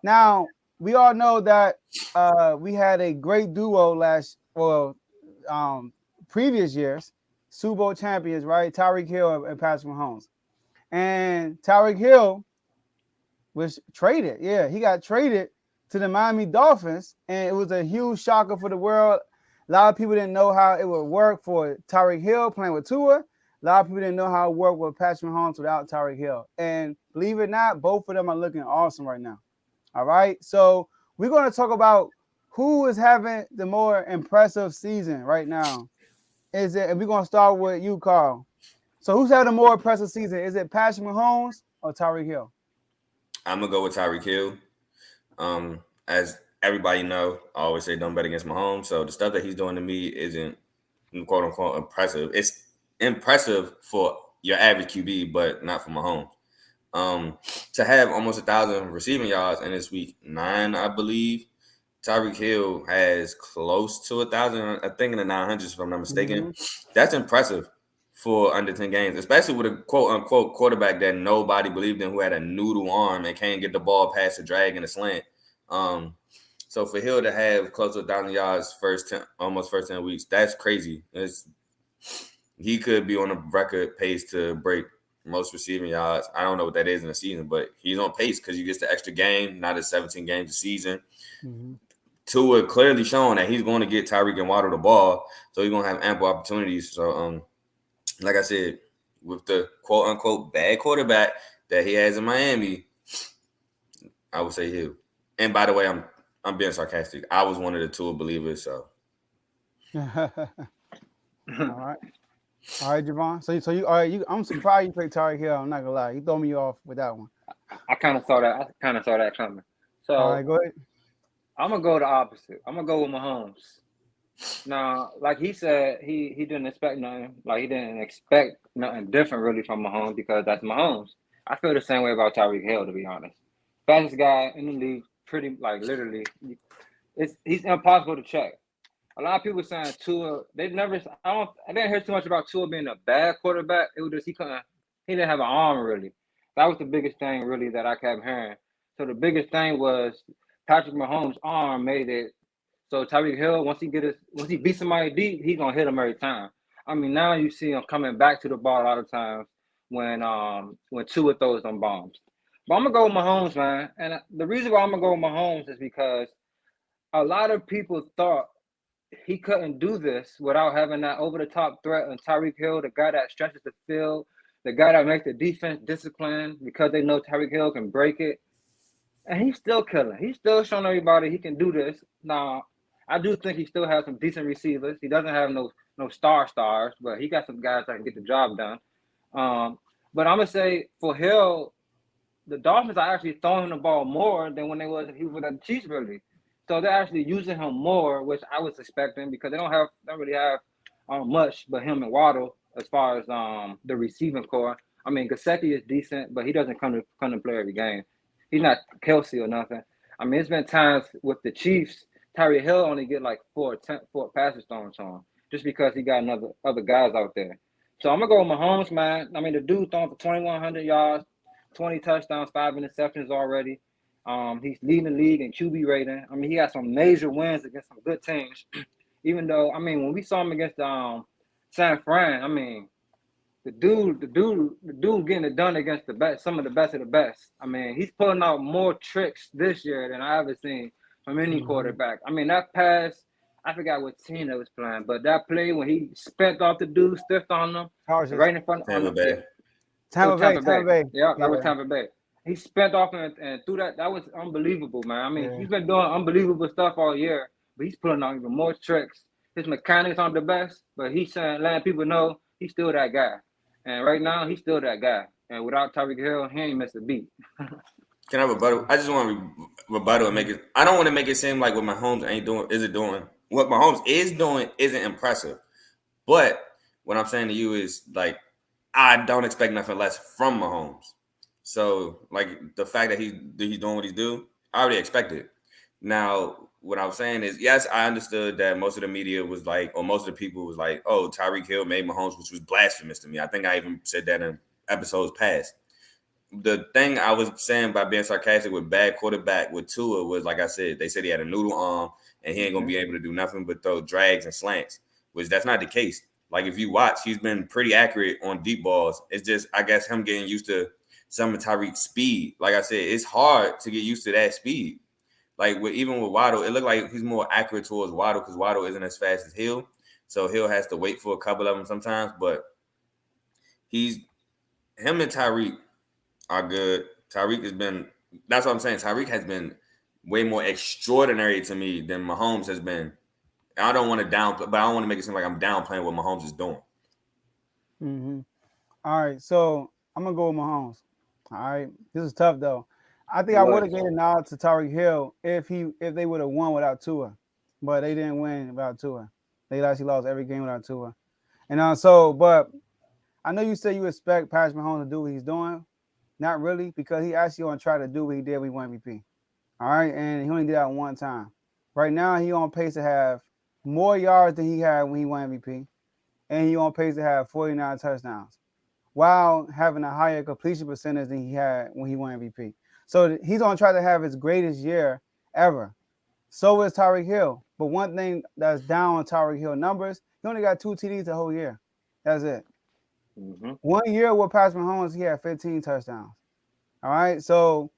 Now we all know that we had a great duo previous years, Super Bowl champions, right? Tyreek Hill and Patrick Mahomes. And Tyreek Hill was traded. Yeah, he got traded to the Miami Dolphins, and it was a huge shocker for the world. A lot of people didn't know how it would work for Tyreek Hill playing with Tua. A lot of people didn't know how it worked with Patrick Mahomes without Tyreek Hill. And believe it or not, both of them are looking awesome right now. All right. So we're going to talk about who is having the more impressive season right now. Is it? And we're going to start with you, Carl. So who's having a more impressive season? Is it Patrick Mahomes or Tyreek Hill? I'm gonna go with Tyreek Hill. As everybody know, I always say don't bet against Mahomes. So the stuff that he's doing to me isn't quote unquote impressive. It's impressive for your average QB, but not for Mahomes. Um, to have almost 1,000 receiving yards in this week 9, I believe. Tyreek Hill has close to 1,000, I think in the 900s, if I'm not mistaken. That's impressive for under 10 games, especially with a quote unquote quarterback that nobody believed in, who had a noodle arm and can't get the ball past the drag and the slant. So for Hill to have close to 1,000 yards almost first 10 weeks, that's crazy. He could be on a record pace to break most receiving yards. I don't know what that is in the season, but he's on pace because he gets the extra game, not at 17 games a season. Tua clearly showing that he's going to get Tyreek and Waddle the ball, so he's going to have ample opportunities. So, like I said, with the quote unquote bad quarterback that he has in Miami, I would say Hill. And by the way, I'm being sarcastic. I was one of the Tua believers, so. All right, Javon. So you all right? I'm surprised you played Tyreek Hill. I'm not gonna lie, you throw me off with that one. I kind of saw that. I kind of saw that coming. So All right, go ahead. I'm gonna go the opposite. I'm gonna go with Mahomes. Now, like he said, he didn't expect nothing. Like he didn't expect nothing different really from Mahomes because that's Mahomes. I feel the same way about Tyreek Hill, to be honest. Fastest guy in the league, pretty like literally. He's impossible to check. A lot of people saying Tua. I didn't hear too much about Tua being a bad quarterback. It was just he didn't have an arm really. That was the biggest thing really that I kept hearing. So the biggest thing was Patrick Mahomes' arm made it. So Tyreek Hill, once he beats somebody deep, he's gonna hit him every time. I mean, now you see him coming back to the ball a lot of times when Tua throws them bombs. But I'm gonna go with Mahomes, man. And the reason why I'm gonna go with Mahomes is because a lot of people thought he couldn't do this without having that over-the-top threat on Tyreek Hill, the guy that stretches the field, the guy that makes the defense disciplined because they know Tyreek Hill can break it. And he's still killing. He's still showing everybody he can do this. Now, I do think he still has some decent receivers. He doesn't have no stars, but he got some guys that can get the job done. But I'm gonna say for Hill, the Dolphins are actually throwing him the ball more than when he was with the Chiefs really. So they're actually using him more, which I was expecting because they don't really have much but him and Waddle as far as the receiving core. I mean, Gesicki is decent, but he doesn't come to play every game. He's not Kelsey or nothing. I mean, it's been times with the Chiefs, Tyreek Hill only get like four passes thrown to him just because he got other guys out there. So I'm gonna go with Mahomes, man. I mean, the dude throwing for 2,100 yards, 20 touchdowns, 5 interceptions already. He's leading the league in QB rating. I mean, he got some major wins against some good teams. Even though, I mean, when we saw him against San Fran, I mean, the dude getting it done against some of the best of the best. I mean, he's pulling out more tricks this year than I ever seen from any quarterback. I mean, that pass, I forgot what team that was playing, but that play when he spent off the dude, stiffed on him, right in front of Tampa Bay. Tampa Bay. Yeah, that was Tampa Bay. He spent off and threw that. That was unbelievable, man. I mean, he's been doing unbelievable stuff all year, but he's pulling out even more tricks. His mechanics aren't the best, but he's letting people know he's still that guy. And right now, he's still that guy. And without Tyreek Hill, he ain't missed a beat. Can I rebuttal? I just want to rebuttal and make it. I don't want to make it seem like what Mahomes isn't doing. What Mahomes is doing isn't impressive. But what I'm saying to you is like, I don't expect nothing less from Mahomes. So like the fact that he's doing what he's doing, I already expected. Now, what I was saying is, yes, I understood that most of the media was like, or most of the people was like, oh, Tyreek Hill made Mahomes, which was blasphemous to me. I think I even said that in episodes past. the thing I was saying by being sarcastic with bad quarterback with Tua was, like I said, they said he had a noodle arm and he ain't gonna be able to do nothing but throw drags and slants, which that's not the case. Like if you watch, he's been pretty accurate on deep balls. It's just I guess him getting used to some of Tyreek's speed. Like I said, it's hard to get used to that speed. Like even with Waddle, it looked like he's more accurate towards Waddle because Waddle isn't as fast as Hill, so Hill has to wait for a couple of them sometimes. But him and Tyreek are good. Tyreek has been. That's what I'm saying. Tyreek has been way more extraordinary to me than Mahomes has been. I don't want to downplay, but I don't want to make it seem like I'm downplaying what Mahomes is doing. Mm-hmm. All right, so I'm gonna go with Mahomes. All right, this is tough though. I think I would have given a nod to Tyreek Hill if they would have won without Tua, but they didn't win without Tua. They actually lost every game without Tua, and but I know you said you expect Patrick Mahomes to do what he's doing. Not really, because he actually gonna try to do what he did when he won MVP. All right, and he only did that one time. Right now, he on pace to have more yards than he had when he won MVP, and he on pace to have 49 touchdowns, while having a higher completion percentage than he had when he won MVP. So he's gonna try to have his greatest year ever. So is Tyreek Hill. But one thing that's down on Tyreek Hill numbers, he only got 2 TDs the whole year. That's it. Mm-hmm. 1 year with Patrick Mahomes, he had 15 touchdowns. All right, so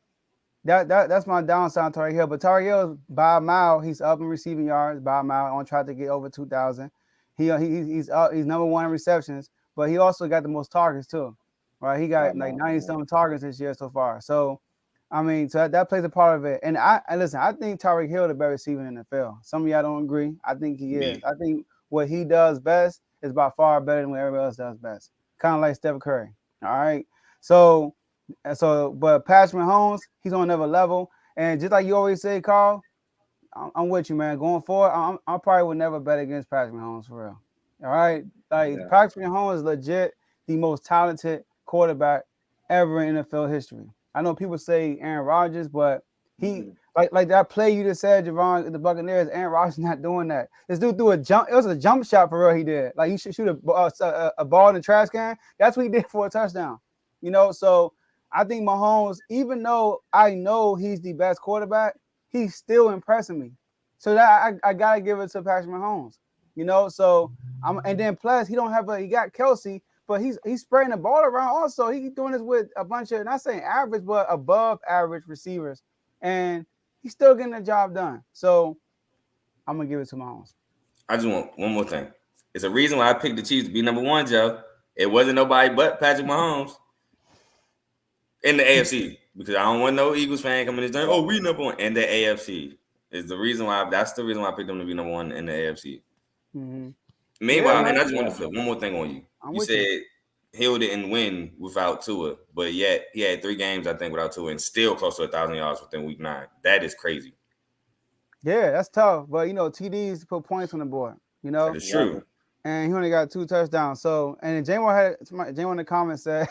that's my downside on Tyreek Hill. But Tyreek Hill, by a mile, he's up in receiving yards by a mile. On track to get over 2,000. He's up. He's number one in receptions, but he also got the most targets too. Right, he got like 90-something targets this year so far. So, I mean, so that plays a part of it. And I listen. I think Tyreek Hill is the best receiver in the NFL. Some of y'all don't agree. I think he is. I think what he does best is by far better than what everybody else does best. Kind of like Steph Curry. All right, so. But Patrick Mahomes, he's on another level. And just like you always say, Carl, I'm with you, man. Going forward, I probably would never bet against Patrick Mahomes for real. All right, Patrick Mahomes is legit the most talented quarterback ever in NFL history. I know people say Aaron Rodgers, but he like that play you just said, Javon, the Buccaneers. Aaron Rodgers not doing that. This dude threw a jump. It was a jump shot for real. He did. Like he should shoot a ball in the trash can. That's what he did for a touchdown. So. I think Mahomes, even though I know he's the best quarterback, he's still impressing me. So that I gotta give it to Patrick Mahomes. So and then plus he got Kelsey, but he's spreading the ball around also. He's doing this with a bunch of, not saying average, but above average receivers, and he's still getting the job done. So I'm gonna give it to Mahomes. I just want one more thing. It's a reason why I picked the Chiefs to be number one, Joe. It wasn't nobody but Patrick Mahomes. In the AFC, because I don't want no Eagles fan coming in this thing. Oh, we number one in the AFC. Is the reason why. That's the reason why I picked them to be number one in the AFC. Mm-hmm. Meanwhile, and I just want to flip one more thing on you. You said Hill didn't win without Tua, but yet he had 3 games, I think, without Tua, and still close to 1,000 yards within week 9. That is crazy. Yeah, that's tough. But TDs put points on the board. That's true. And he only got 2 touchdowns. So, and J-Mo in the comments said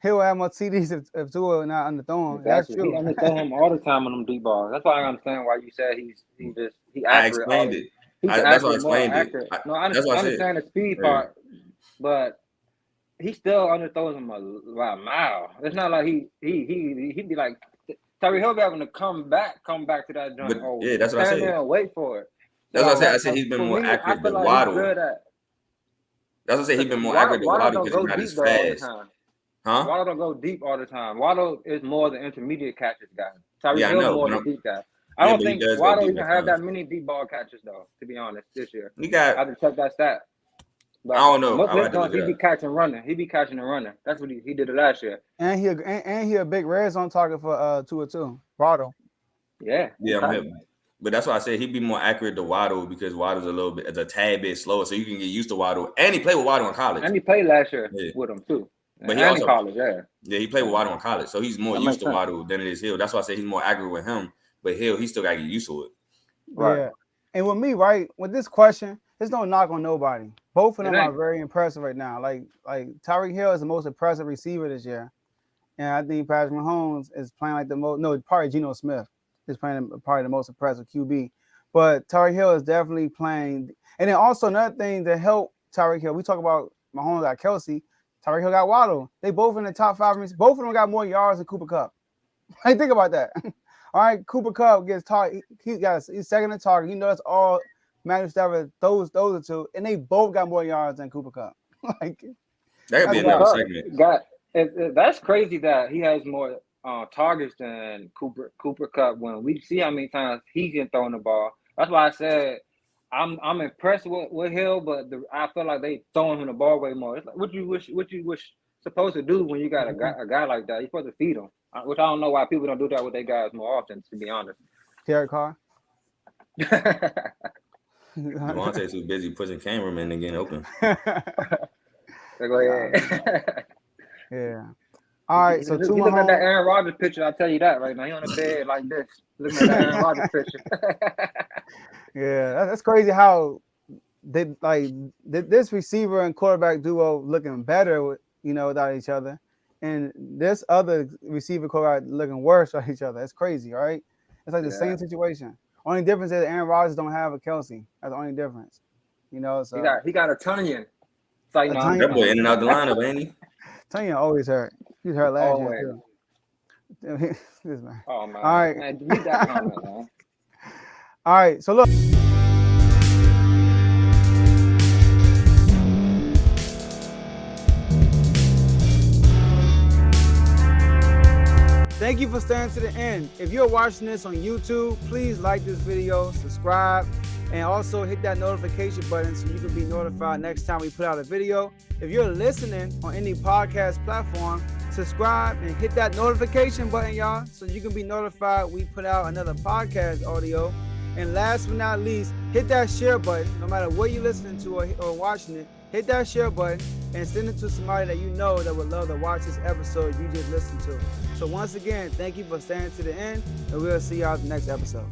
he'll have more TDs if Tua not underthrown. Exactly. That's true. He underthrow him all the time on them deep balls. That's why I understand why you said he accurate. I explained it. That's why I explained it. No, I understand the speed part, but he still underthrows him a mile. It's not like he'd be like Tyreek Hill be having to come back to that joint. Yeah, that's what I said. And wait for it. That's what I said. I said he's been more accurate than Waddle. That's what I say. He's been more accurate than Waddle because he's not as fast. Huh? Waddle don't go deep all the time. Waddle is more the intermediate catches guy. Tyreek Hill is more the deep guy. I don't think Waddle even have that many deep ball catches though. To be honest, this year I have to check that stat. But I don't know. He be catching running. He be catching and running. That's what he did it last year. And he a big red zone target for 2 or 2. Waddle. Yeah. I'm him. But that's why I said he'd be more accurate to Waddle because Waddle's a tad bit slower, so you can get used to Waddle. And he played with Waddle in college. And he played last year with him too. But he also college, he played with Waddle in college, so he's more used to Waddle than it is Hill. That's why I say he's more accurate with him. But Hill, he still got to get used to it. Right. Yeah. And with me, right, with this question, there's no knock on nobody. Both of them are very impressive right now. Like Tyreek Hill is the most impressive receiver this year, and I think Patrick Mahomes is playing like the most. No, probably Geno Smith is playing probably the most impressive QB. But Tyreek Hill is definitely playing. And then also another thing to help Tyreek Hill, we talk about Mahomes got Kelsey. Tyreek Hill got Waddle. They both in the top 5. Both of them got more yards than Cooper Kupp. Like, think about that. All right, Cooper Kupp gets target. He's second in target. You know that's all Matthew Stafford those are two, and they both got more yards than Cooper Kupp. Like, That could be another segment. That's crazy that he has more targets than Cooper Kupp. When we see how many times he's been throwing the ball, that's why I said I'm impressed with Hill, but I feel like they throwing him the ball way more. It's like what you wish supposed to do when you got a guy like that. You're supposed to feed him, which I don't know why people don't do that with their guys more often. To be honest, Tyrek Carr. Devontae's too busy pushing cameramen and getting open. Go ahead. Yeah. All right. So you looking at that Aaron Rodgers picture, I'll tell you that right now. He on the bed like this, looking at that Aaron Rodgers picture. Yeah, that's crazy how they like this receiver and quarterback duo looking better, without each other, and this other receiver quarterback looking worse without each other. It's crazy, right? It's like the same situation. Only difference is Aaron Rodgers don't have a Kelsey. That's the only difference. So he got a Tunyon. It's like that boy in and out the lineup, ain't he? Tunyon always hurt. He's hurt last year too. This man. Oh man. All right. Man, read that comment, man. All right. So look. Thank you for staying to the end. If you're watching this on YouTube, please like this video, subscribe, and also hit that notification button so you can be notified next time we put out a video. If you're listening on any podcast platform, subscribe and hit that notification button, y'all, so you can be notified we put out another podcast audio. And last but not least, hit that share button. No matter what you're listening to or watching it, hit that share button and send it to somebody that you know that would love to watch this episode you just listened to. So once again, thank you for staying to the end, and we'll see y'all at the next episode.